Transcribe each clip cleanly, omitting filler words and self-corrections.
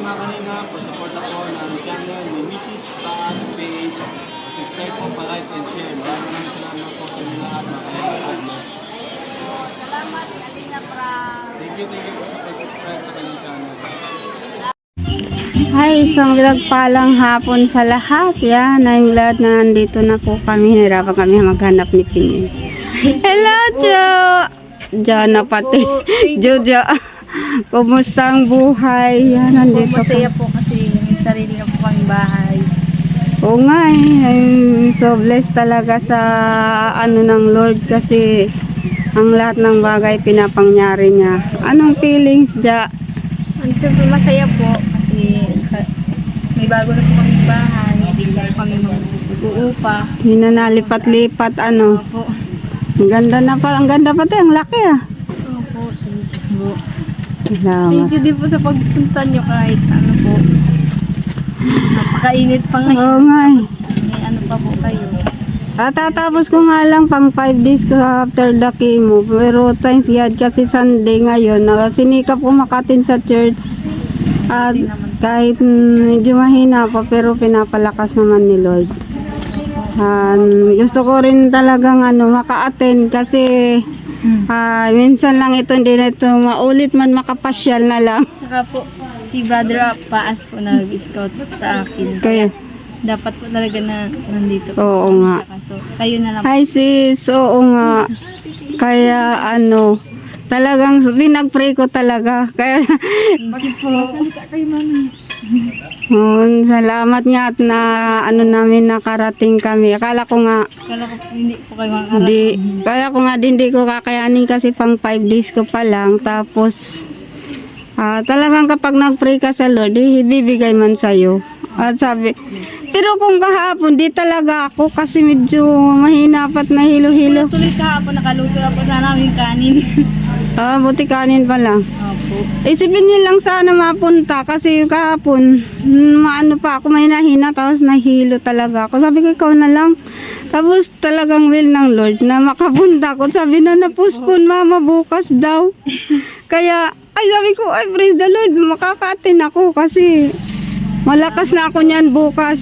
mga kanina, pasuporta po ng channel ni Mrs. Taas Page. Subscribe po, pa-like and share. Maraming salamat po sa inyo lahat, mga kanina. God bless. Salamat, Kalina Pra. Thank you po sa pag-subscribe sa kanyang channel. Hi, isang pinagpalang hapon sa lahat. Yan, I'm glad na nandito na po kami. Hirapan kami maghanap ni Pinin. Hello, Jo! Jo na pati. Jojo. Kumusta ang buhay? Yan, nandito Masaya po kasi may sarili na po kaming bahay. Oo nga I'm so blessed talaga sa ano ng Lord kasi ang lahat ng bagay pinapangyari niya. Anong feelings, Ja? Siyempre masaya po kasi may bago na po kaming bahay. Hindi po kami mag-uupa. Hindi na nalipat-lipat ano. Opo. Ang ganda na pa, ang ganda pati, ang laki ah. Opo. Thank you. Salamat. Thank you din po sa pagpunta nyo kahit ano po. Napakainit pa ngayon. Oo nga eh. May ano pa po kayo. Tatapos ko nga lang pang 5 days ko after the chemo. Pero thanks God kasi Sunday ngayon. Sinikap ko makatin sa church. At kahit medyo mahina pa pero pinapalakas naman ni Lord. Gusto ko rin talagang maka-attend kasi minsan lang ito hindi na ito maulit man makapasyal na lang. Tsaka po si Brother Paas po nag-scout sa akin. Kaya Dapat po talaga na nandito po. oo nga. So, kayo na lang. Hi sis, oo nga. Kaya talagang pinag-pray ko talaga. Kaya Bakit po? Salita kayo, mami. salamat nga at na namin nakarating kami. Akala ko nga Kala ko po hindi po kayo makakarating. kaya ko nga din di ko kakayanin kasi pang 5 days ko pa lang. Tapos talagang kapag nag-pray ka sa Lord, ibibigay man sa'yo. At sabi, pero kung kahapon, di talaga ako kasi medyo mahina pat na hilo-hilo. Tuloy kahapon, nakaluto na po sana aming kanin. Buti kanin pa lang. Opo. Isipin niyo lang sana mapunta kasi kahapon, maano pa ako, may nahina tapos nahilo talaga ako. Sabi ko, ikaw na lang. Tapos talagang will ng Lord na makapunta ko. Sabi na na-postpone mama bukas daw. Kaya, sabi ko, praise the Lord, makaka-attend ako kasi malakas na ako niyan bukas.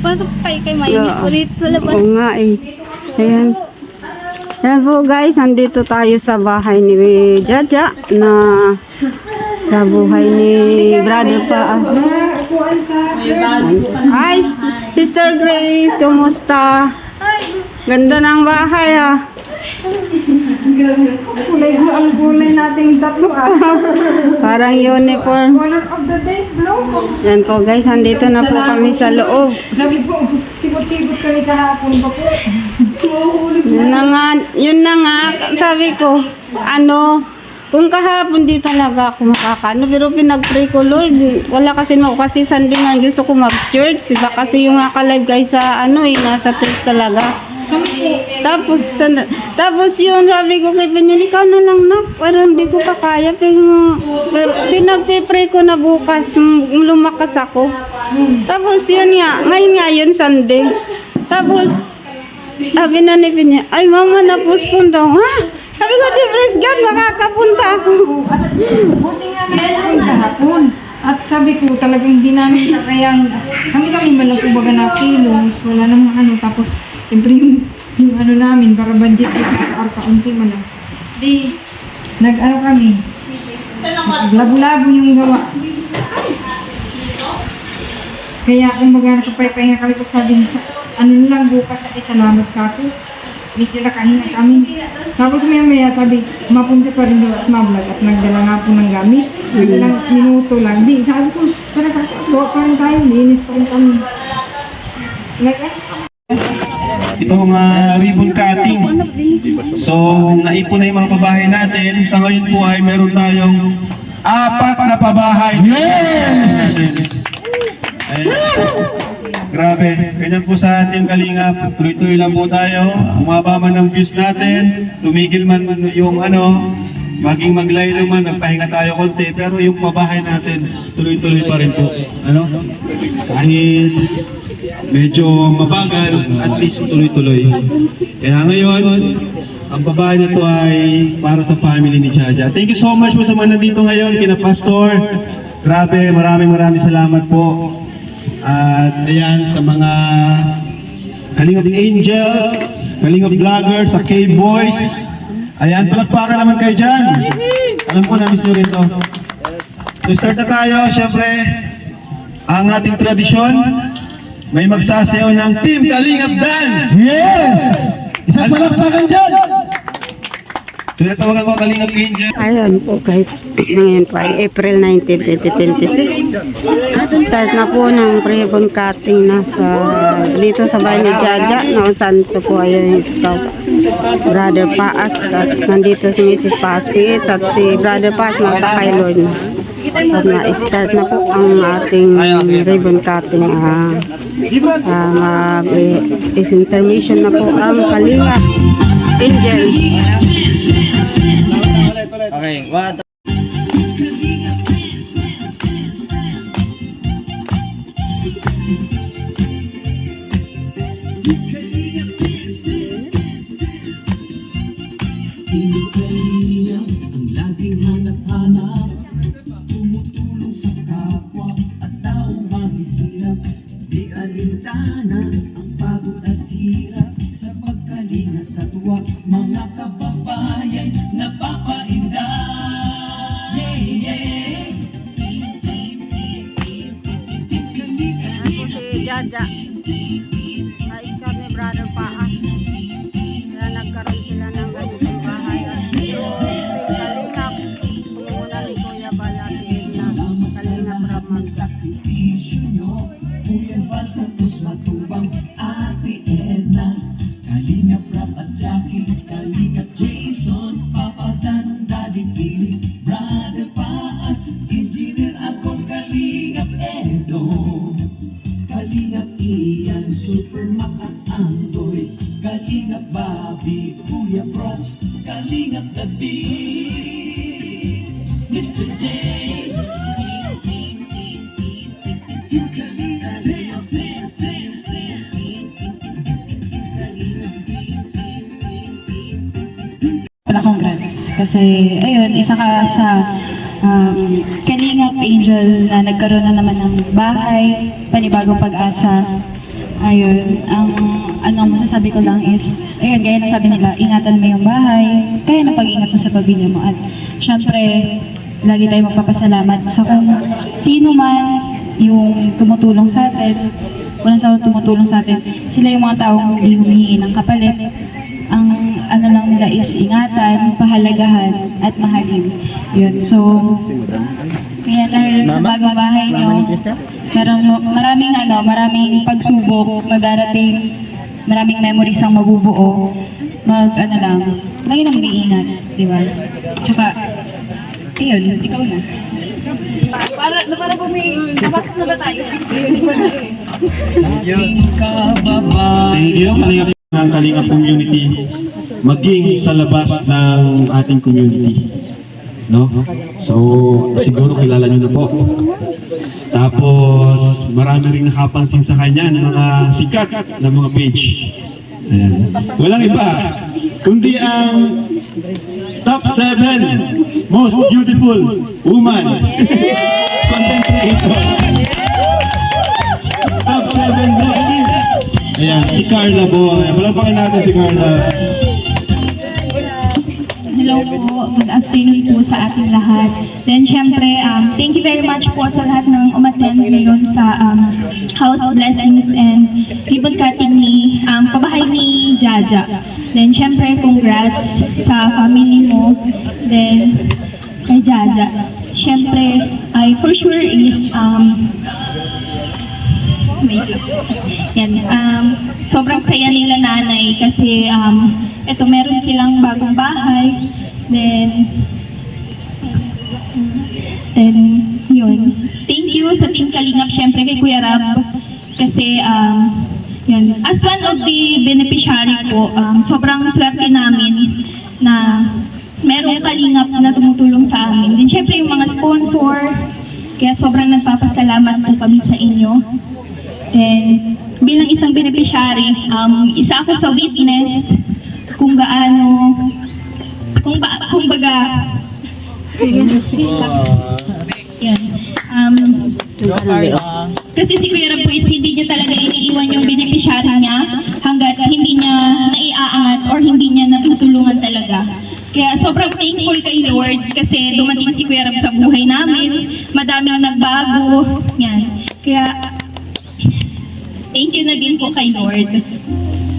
Pasok kayo kay mainit po dito sa labas. Oo nga eh. Ayan. Ayan po guys, nandito tayo sa bahay ni Jaja na sa buhay ni Brother pa. Hi, Sister Grace, kumusta? Ganda ng bahay ah. Ang kulay nating tatlo ah. Parang uniform. Color of the day, blue. Yan po guys, nandito na po kami sa loob. Sabi po, sibot-sibot kami kahapon pa po. Yun na nga, sabi ko, kung kahapon di talaga ako pero pinag-pray ko, Lord, wala kasi Sunday nga gusto ko mag-church, iba kasi yung naka-live guys sa nasa church talaga. Tapos yun, sabi ko kay Pinyon, ikaw na lang na, parang hindi ko pa kaya, pinag-pray ko na bukas, lumakas ako. Tapos yun nga, ngayon Sunday. Tapos, sabi na ni Pinyon, ay mama, na-postpone daw, ha? Sabi ko, di praise God, makakapunta ako. Buti nga naman kahapon. At sabi ko, talagang hindi namin kayang, kami man lang kumbaga na kilos, wala namang tapos, siyempre yung namin, para budget ko, kaunti man lang. Di, kami, labo-labo yung gawa. Kaya kumbaga nakapay-pahinga kami pag sabi lang bukas ay salamat ka ako. Medyo nakahinga kami. Tapos maya sabi, mapunta pa rin doon at mablog at nagdala nga po ng gamit. Ilang minuto lang. Di, sabi ko, para gawa pa rin tayo, linis pa rin kami. Itong ribbon cutting. So, naipon na yung mga pabahay natin. Sa ngayon po ay meron tayong 4 na pabahay. Yes! Grabe, ganyan po sa ating Kalingap. Tuloy-tuloy lang po tayo. Umaba man ang views natin, tumigil man yung maging maglaylo man, magpahinga tayo konti, pero yung pabahay natin, tuloy-tuloy pa rin po. Kahit medyo mabagal, at least tuloy-tuloy. Kaya ngayon, ang babae na to ay para sa family ni Jaja. Thank you so much po sa mga nandito ngayon, kina Pastor, Grabe, maraming salamat po. At ayan, sa mga Kalingap Angels, Kalingap Vloggers, sa K-Boys. Ayan, palakpakan naman kayo dyan. Alam ko, na-miss nyo rin to. So start na tayo, syempre, ang ating tradisyon, may magsasayaw ng Team Kalingap Dance! Yes! Isang palakpakan dyan! Tinatawagan ko ang Kalingap Angel. Ayun po guys, ngayon po ay April 19, 2026. Start na po ng ribbon cutting na dito sa bahay ni Jaja, na saan ito po ay yung scout Brother Paas, at nandito si Mrs. Paas PH at si Brother Paas nasa kay Lord na. At na-start na po ang ating ribbon cutting. Is intermission na po ang Kalingap Angel. Okay, what? Ang laging hanap-hanap, tumutulong sa kapwa at taong mahihirap. Di alintana ang pagod at hirap sa pagkalinga sa tuwa. Mga kababayan napapainda. Yeah, yeah. Ako si Jaja, na-scout ni Brother Paas. Kaya nagkaroon sila ng ganitong bahay. At yung Kalingap, sumuna ni Kuya Balatin na Kalingap Ramagsa. Sakripisyo nyo, Kuya Val Santos Matubang, Ate Edna, Kalingap Rap at Jackie, Kalingap Jason, Papa Dan, Daddy Pili, Brother Paas, Engineer Akong, Kalingap Edo, Kalingap Ian, Super Mac at Andoy, Kalingap Bobby, Kuya Prox, Kalingap David, Mr. J. Wala, congrats. Kasi, ayun, isa ka sa Kalingap Angel na nagkaroon na naman ng bahay, panibagong pag-asa. Ayun, ang masasabi ko lang is, ayun, gaya na sabi nila, ingatan mo yung bahay, kaya na pag-ingat mo sa pamilya mo. At syempre, lagi tayo magpapasalamat sa kung sino man yung tumutulong sa atin, walang sa tumutulong sa atin, sila yung mga taong hindi humihingi ng kapalit. Ang ano lang nila is ingatan, pahalagahan, at mahalin. Yun. So, kaya dahil sa bagong bahay nyo, maraming pagsubok na darating, maraming memories ang mabubuo. Lagi na mag-iingat, di ba? Tsaka, ayun, ikaw na. Para po may napasok na ba tayo? Thank you, Kalingap ng Kalingap community, maging sa labas ng ating community. No? So, siguro kilala nyo na po. Tapos, marami rin nakapansin sa kanya ng mga sikat na mga page. Ayan. Walang iba, kundi ang top 7 most beautiful woman content creator. Top 7 beautiful. Ayan, si Carla po. Palakpakan natin si Carla. Hello po, good afternoon po sa ating lahat. Then syempre, thank you very much po sa lahat ng umattend ngayon sa house blessings and ribbon cutting ni pabahay ni Jaja. Then syempre, congrats sa family mo. Then kay Jaja. Syempre, I for sure is yan, sobrang saya nila nanay kasi eto meron silang bagong bahay. Then yun. Thank you sa Team Kalingap, syempre kay Kuya Rab kasi yun, as one of the beneficiary po, sobrang swerte namin na merong Kalingap na tumutulong sa amin. Then syempre yung mga sponsor, kaya sobrang nagpapasalamat po kami sa inyo. And bilang isang beneficiary, isa ako sa witness kung gaano, kung baga, yan. Kasi si Kuya Rab po is hindi niya talaga iniiwan yung beneficiary niya hanggat hindi niya naiaangat or hindi niya natutulungan talaga. Kaya sobrang thankful kay Lord kasi dumating si Kuya Rab sa buhay namin, madaming nagbago, yan. Kaya thank you na din po kay Lord.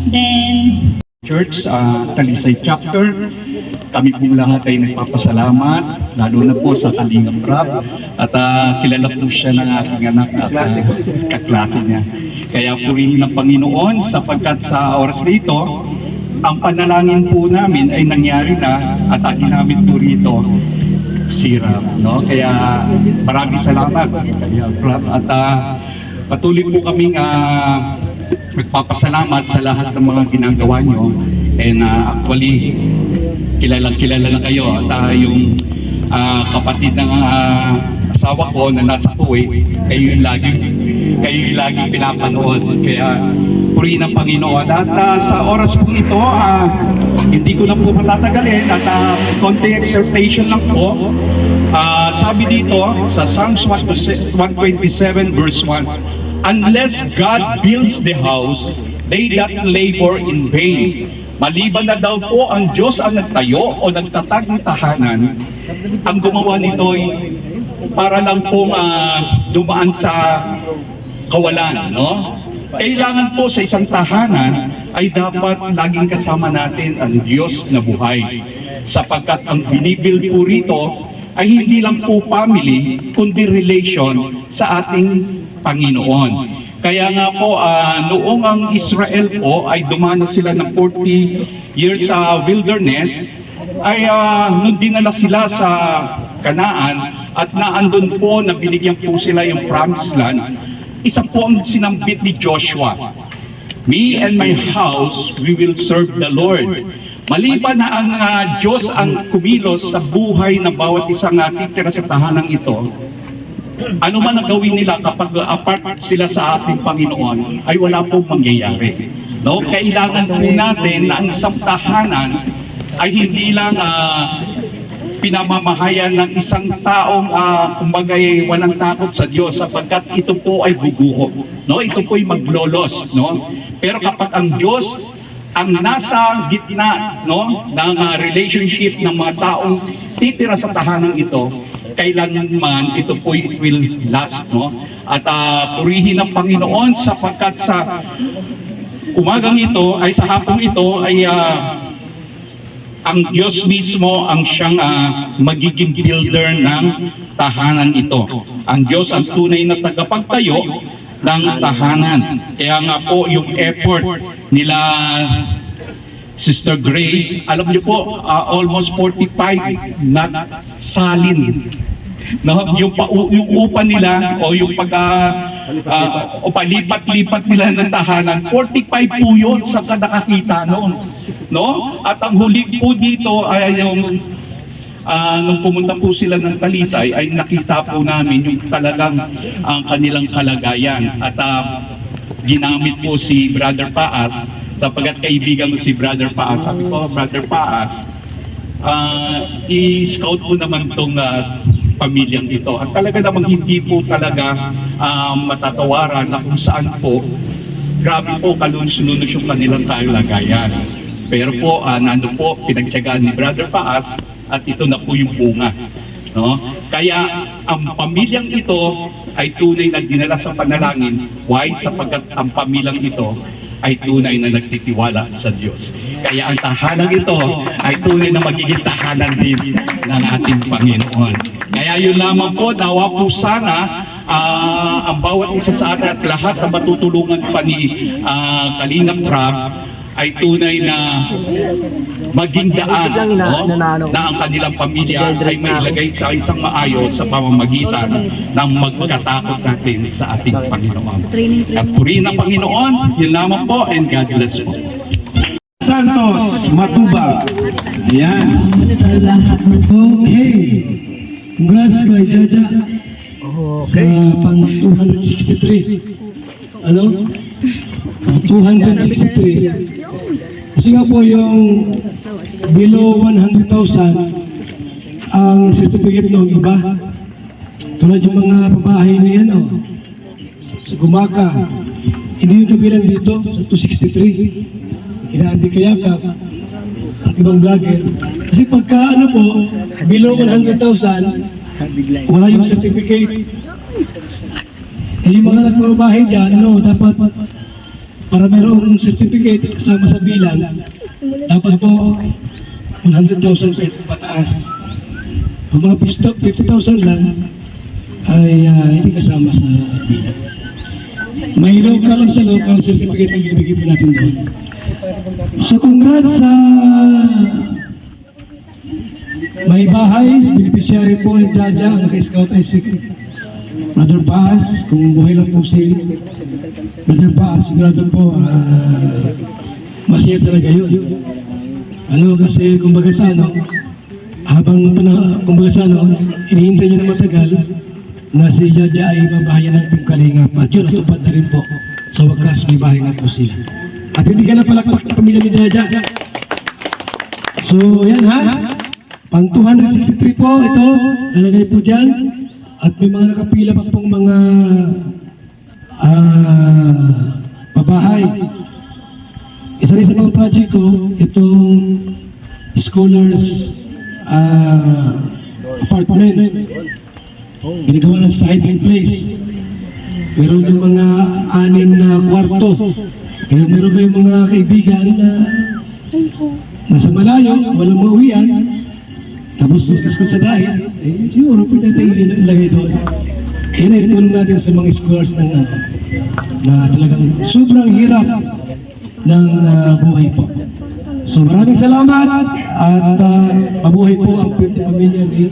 Then, Church, Talisay Chapter, kami po lahat ay nagpapasalamat, lalo na po sa Kalingap Rab, at kilala po siya ng aking anak at kaklase niya. Kaya purihin ng Panginoon sapagkat sa oras nito, ang panalangin po namin ay nangyari na at ang ginamit po rito, si Rab. No? Kaya maraming salamat, Kalingap Rab, at patuloy po kaming nagpapasalamat sa lahat ng mga ginagawa nyo, and actually kilala na kayo at yung kapatid ng asawa ko na nasa Kuwait, kayo yung laging pinapanood. Kaya purihin ng Panginoon at sa oras po ito hindi ko na po matatagalin at konting exhortation lang po. Sabi dito sa Psalms 127 verse 1, unless God builds the house, they that labor in vain. Maliban na daw po ang Diyos ang nagtayo o nagtatag ng tahanan, ang gumawa nito ay para lang pong dumaan sa kawalan, no? Kailangan po sa isang tahanan ay dapat laging kasama natin ang Diyos na buhay. Sapagkat ang binibuild po rito ay hindi lang po family, kundi relation sa ating Panginoon. Kaya nga po, noong ang Israel po ay dumanas sila ng 40 years sa wilderness, ay nung dinala sila sa Kanaan at naandun po na binigyan po sila yung promised land, isa po ang sinambit ni Joshua, me and my house, we will serve the Lord. Maliban na ang Diyos ang kumilos sa buhay ng bawat isang titira sa tahanang ito, ano man ang gawin nila kapag apart sila sa ating Panginoon, ay wala pong mangyayari. No? Kailangan po natin na ang isang tahanan ay hindi lang pinamamahayan ng isang taong kumbagay walang takot sa Diyos, sapagkat ito po ay guguho. No? Ito po ay maglolos. No? Pero kapag ang Diyos ang nasa gitna, no, ng relationship ng mga taong titira sa tahanang ito, kailanman ito po will last, no? At purihin ng Panginoon sapagkat sa umagang ito ay sa hapong ito ay ang Diyos mismo ang siyang magiging builder ng tahanan ito. Ang Diyos ang tunay na tagapagtayo ng tahanan. Kaya nga po yung effort nila Sister Grace, alam niyo po, almost 45 na salin. No, yung upa nila o yung o palipat-lipat nila ng tahanan, 45 po yun sa nakakita noon. No? At ang huli po dito ay yung nung pumunta po sila ng Talisay ay nakita po namin yung talagang ang kanilang kalagayan. At ginamit po si Brother Paas, sapagkat kaibigan mo si Brother Paas. Sabi ko, Brother Paas, i-scout po naman itong pamilyang ito. At talaga namang hindi po talaga matatawaran na kung saan po, grabe po kaluns-lunos yung kanilang kalagayan. Pero po, nando po, pinagtyagaan ni Brother Paas at ito na po yung bunga. No? Kaya ang pamilyang ito ay tunay na dinala sa panalangin. Why? Sapagkat ang pamilyang ito ay tunay na nagtitiwala sa Diyos. Kaya ang tahanan ito ay tunay na magiging tahanan din ng ating Panginoon. Kaya yun lamang po, nawa po sana ang bawat isa sa atin at lahat na matutulungan pa ni Kalingap Rab ay tunay na maging daan, no? Na ang kanilang pamilya ay mailagay sa isang maayos sa pamamagitan ng magkatakot natin sa ating Panginoon. At purihin ng Panginoon, yun lamang po, and God bless po. Santos Matubang. Ayan. Okay. Congrats kay Jaja sa pang 263. Ano? 263. Kasi nga po yung below 100,000 ang certificate ng iba. tulad yung mga babae ni sa Gumaka, hindi yung kabilang dito sa 263, kina Andy Kayakap at ibang vlogger. Kasi pagka below 100,000, wala yung certificate. Yung mga nagbabahay dyan, dapat para mayroong certificate kasama sa bilang, dapat po 100,000 sa itong pataas. Ang mga 50,000 lang ay hindi kasama sa bilang. May local lang sa local certificate ang binibigay po natin doon. So congrats sa may bahay, beneficiary po ni Jaja, ang naka-scout ay si Brother Paz. Kung buhay lang po si Brother Paz, sigurado po masaya talaga yun. Kasi kumbaga sa habang kumbaga sa inihintay niya na matagal na si Jaja ay mabahayan ng Team Kalingap at yun, natupad na rin po. Sa wakas, may bahay na po sila. At hindi ka na palakpak ng pamilya ni Jaja. So, yan pang 263 po ito, lalagay po dyan. At may mga nakapila pa pong mga babahay. Isa rin sa mga project ko, itong scholars apartment. Ginagawa ng hiding place. Meron yung mga 6 na kwarto. Kaya meron kayong mga kaibigan na nasa malayo, walang mauwian. Tapos school sa dahil, siguro pwede tayo ilagay doon. Yan ay tulong natin sa mga scholars na talagang sobrang hirap ng buhay po. So maraming salamat at mabuhay po ang pamilya ni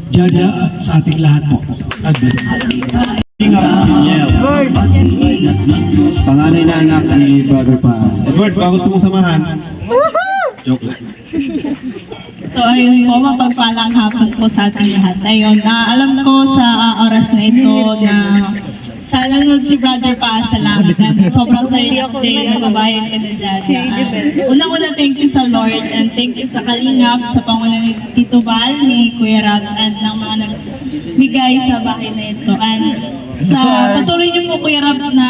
Jaja at sa ating lahat po. God bless. Panganay na anak ni Brother Paz. Edward, baka gusto mong samahan? Joke lang. So ayun po, mapagpalang hapon po sa ating lahat. Ayun, alam ko sa oras na ito na sa nanonood si Brother Paz, salamat. And sobrang saya kasi nababayan ka na dyan. Unang-una, thank you sa Lord and thank you sa Kalingap, sa panguna ni Tito Val, ni Kuya Rab, at ng mga nagbigay sa bahay na ito. And sa patuloy niyo po, Kuya Rab, na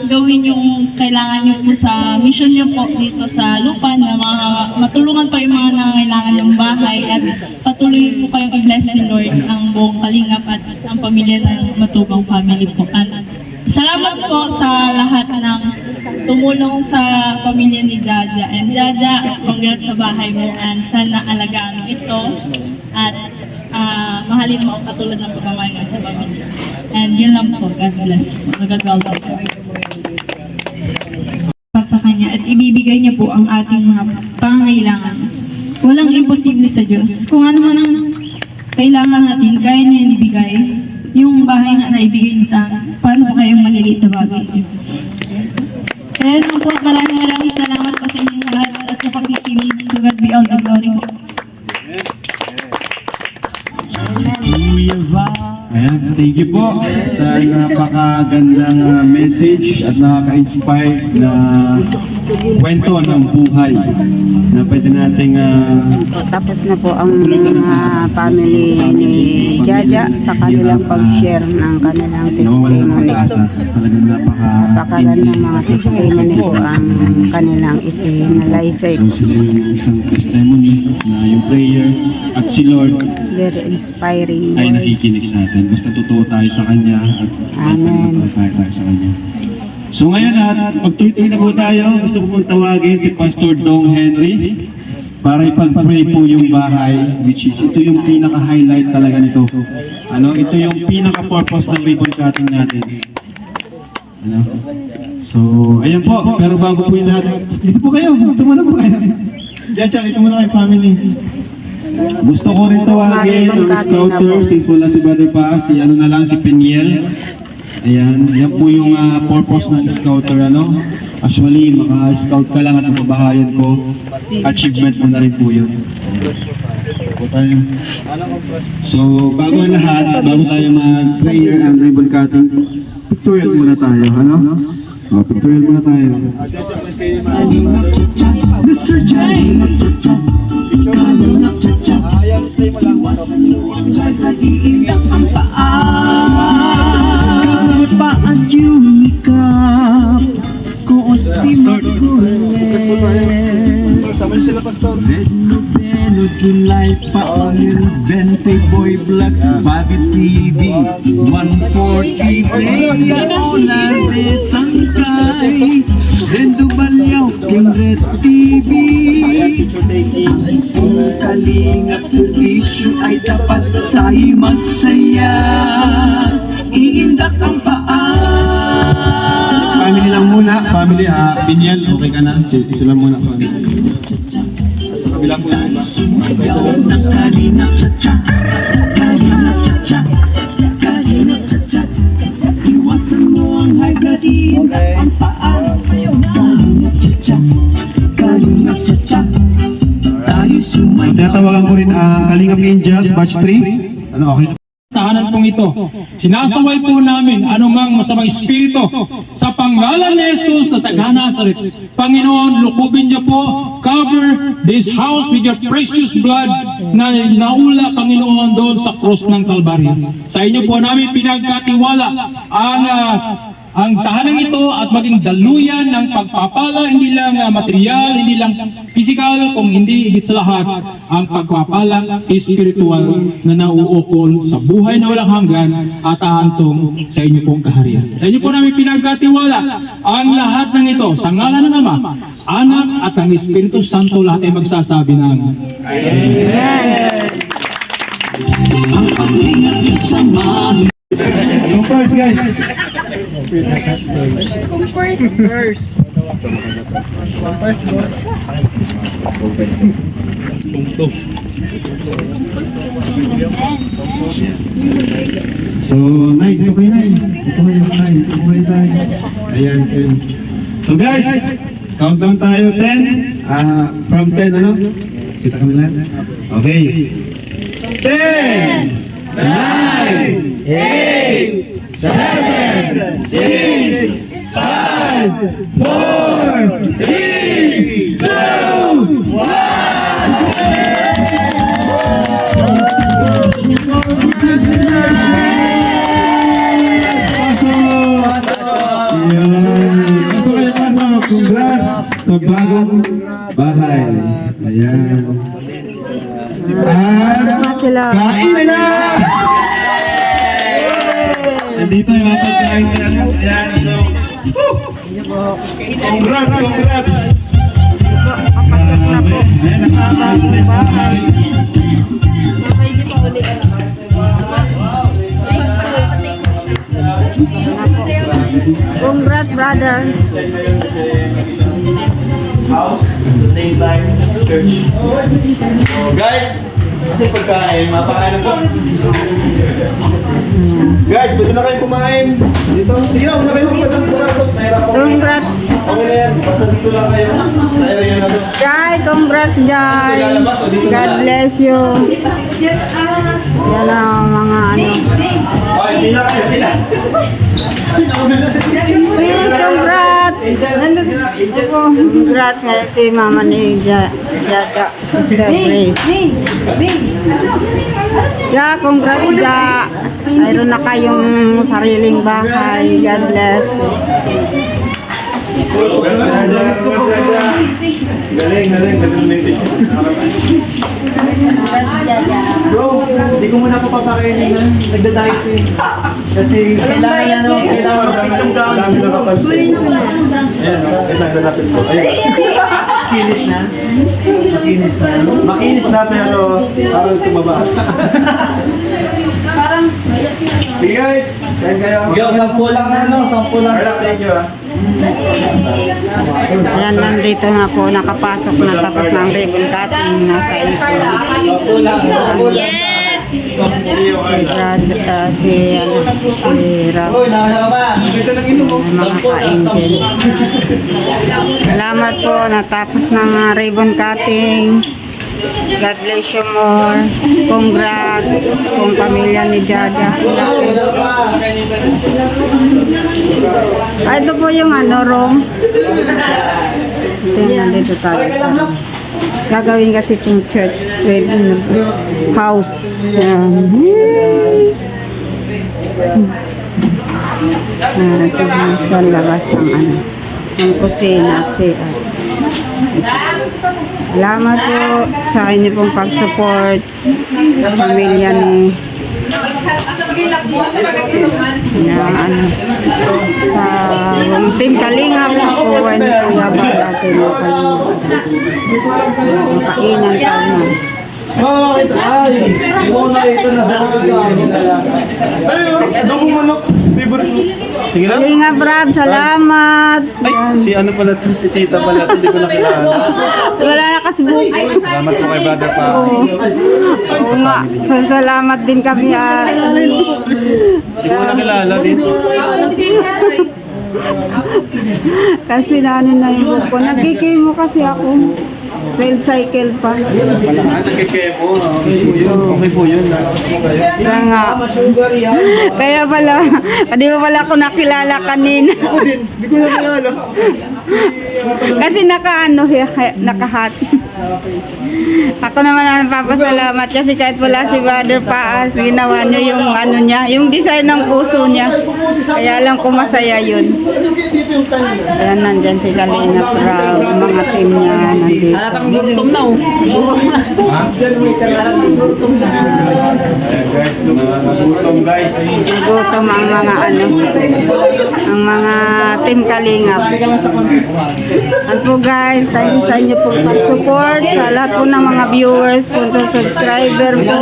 gawin yung kailangan niyo po sa mission niyo po dito sa lupa, na matulungan pa yung mga nangangailangan ng bahay, at patuloy po kayong i-bless ni Lord ang buong Kalingap at ang pamilya ng Matubang family po. At salamat po sa lahat ng tumulong sa pamilya ni Jaja. And Jaja, congrats sa bahay mo, and sana alagaan mo ito at mahalin mo ang katulad ng pagmamahal mo sa pamilya. And yun lang po. God bless you. Nagagawal po. Sa kanya at ibibigay niya po ang ating mga pangangailangan. Walang imposible sa Diyos. Kung ano man ang kailangan natin, kaya niya ibigay. Yung bahay nga na ibigay niya sa akin, paano po kayong maliliit na bagay? Kaya naman po, maraming salamat po sa inyong lahat at sa pakikinig. To God be all the glory po. Ayan, thank you po sa napakagandang message at nakaka-inspire na kwento ng buhay na pwede nating Tapos na po ang family ni Jaja sa kanilang pag-share ng kanilang nawawalan ng testimony. pag-asa. Talagang Napakagandang mga testimony po ang kanilang isinalaysay. So sila yung isang testimony na yung prayer at si Lord Very inspiring ay words. nakikinig sa atin. Basta totoo tayo sa Kanya at Amen. tayo sa Kanya. So ngayon at magtuloy na po tayo, gusto ko pong tawagin si Pastor Dong Henry para ipag-pray po yung bahay, which is ito yung pinaka-highlight talaga nito. Ito yung pinaka-purpose ng ribbon cutting natin. So, ayan po. Pero bago po yung lahat, dito po kayo. Tumuna po kayo. Diyan, ito muna kayo, family. Gusto ko rin tawagin ang scouter, since wala si Brother Paz, si si Peniel. Ayan, yan po yung purpose ng scouter, Actually, maka-scout ka lang at ang kabahayan ko, achievement mo na rin po yun. So, bago ang lahat, bago tayo mag-prayer and ribbon cutting, pictorial muna tayo, pictorial muna tayo. Mr. J, Kalingap Cha-Cha. Play mo lang. Iindak ang paa, paanyumikap, kuostim at gulen. Sama sila, Pastor. Beno July paangin 20 Boy Blacks Bobby TV 140 Ola de Sangkay Rendo Balyaw King Red TV Ang kalingap servisyo ay dapat tayo magsaya Iindak ang paa Family lang muna. Family, Binyel, okay ka na? Sila muna. Sa kabila po. Sumayaw na kalingap cha-cha Kalingap cha-cha Kalingap cha-cha Iwasan mo ang high blood Iindak ang paa Kalingap cha-cha Kalingap cha-cha Tayo sumayaw Tinatawagan ko rin ang Kalingap Ninjas, batch 3. Ano, okay na? Tahanan pong ito. Sinasaway po namin anumang masamang espiritu sa pangalan ni Jesus na taga-Nazaret. Panginoon, lukubin niyo po, cover this house with your precious blood na naula, Panginoon, doon sa cross ng Kalbaryo. Sa inyo po namin pinagkatiwala ang tahanang ito at maging daluyan ng pagpapala, hindi lang material, hindi lang physical, kung hindi higit sa lahat, ang pagpapala spiritual na nauukol sa buhay na walang hanggan at ahantong sa inyo pong kaharian. Sa inyo po namin pinagkatiwala ang lahat ng ito sa ngalan ng Ama, Anak at ang Espiritu Santo, lahat ay magsasabi ng Ang panglingat niyo sa mga Yung first, guys. So, Nay, ito kayo, Nay. Ito kayo, Nay. Ito kayo, Nay. Ayan, 10. So, guys, countdown tayo, 10. From 10, ano? Kita kami lang. Okay. 10, 9, 8, 7, 6, 5, 4, 3, 2, 1. Congrats sa bagong bahay. Ayan. At kain na! Nandito yung mga pagkain nila. Ayan, so. Congrats, congrats! Ayan, nakakaayos na yung bahay. Congrats, brother. House, at the same time, church. Guys, kasi pagkain, mapakain po. Guys, pwede na kayo kumain. Dito, sige na, huwag na kayo magpadang sa Ragos. Mahirap ako. Congrats. Okay na yan, basta dito lang kayo. Sa area na to. Jai, congrats, Jai. God bless you. Yan ang mga ano. Oh, hindi na kayo, hindi na. Please, congrats. Congrats ngayon si mama ni Jaja. Sister Grace. Ja, congrats, Ja. Mayroon na kayong sariling bahay. God bless. Galing, galing, galing message. Bro, hindi ko muna papakainin na. Nagda-diet eh. Kasi kailangan na no, kailangan mapitong brown. Dami nakapansin. Ayan, naglalapit po. Makinis na. Makinis na. Makinis na pero parang tumaba. Sige guys, kain kayo. Yo, 10 lang na no, 10 lang. Alright, thank you ah. Ayan, nandito na ako. Nakapasok na tapos ng ribbon cutting. Nasa ipon. 10 lang. Yes! See you Si Brad, si Rob. Uy, nakakala ba? Ito nang inom mo. Mga ka-angel. Salamat po. Natapos ng ribbon cutting. God bless you more. Congrats kung pamilya ni Jaja. Ito po yung ano, room. Ito yung nandito tayo sa room. Gagawin kasi itong church with house. Yan. Ito sa labas ang ang kusina at CR. Salamat po sa inyo pong pag-support sa pamilya ni sa Team Kalinga po and Kuya Bal natin kainan tayo. Sige lang. Kalinga Brad, salamat. Ay, si ano pala, si tita pala, hindi ko nakilala. Wala na kasi buhay. Salamat po kay brother pa. Oo nga, salamat din kami. Hindi ko nakilala dito. Kasi na yung book ko. Nagkikimo kasi ako. 12 cycle pa. Nagkikemo. Okay po yun. Kaya nga. Kaya pala, hindi mo pala ako nakilala kanina. Ako din, hindi ko nakilala. Kasi nakahat. Ako naman ang papasalamat kasi kahit wala si Brother Paas, ginawa niyo yung niya, yung design ng puso niya. Kaya lang ko masaya yun. Kaya nandyan si Kalinga Prab, mga team niya nandito. Guys, nagutom guys. Nagutom ang mga ang mga team Kalinga. At po guys, tayo sa inyo po pag-support sa lahat po ng mga viewers, sponsor, subscriber po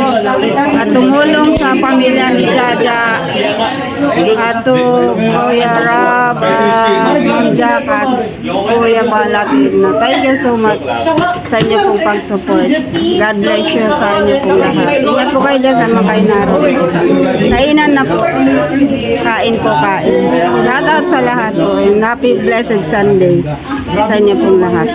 at tumulong sa pamilya ni Jaja at to Kuya Rab, Ma'am Jack at Kuya Balatin. Thank you so much sa inyo pong pag-support. God bless you sa inyo pong lahat. Ingat po kayo dyan sa mga kayo naroon. Kainan na po. Kain po, kain. Shout out sa lahat po. And happy blessed Sunday sa inyo pong lahat.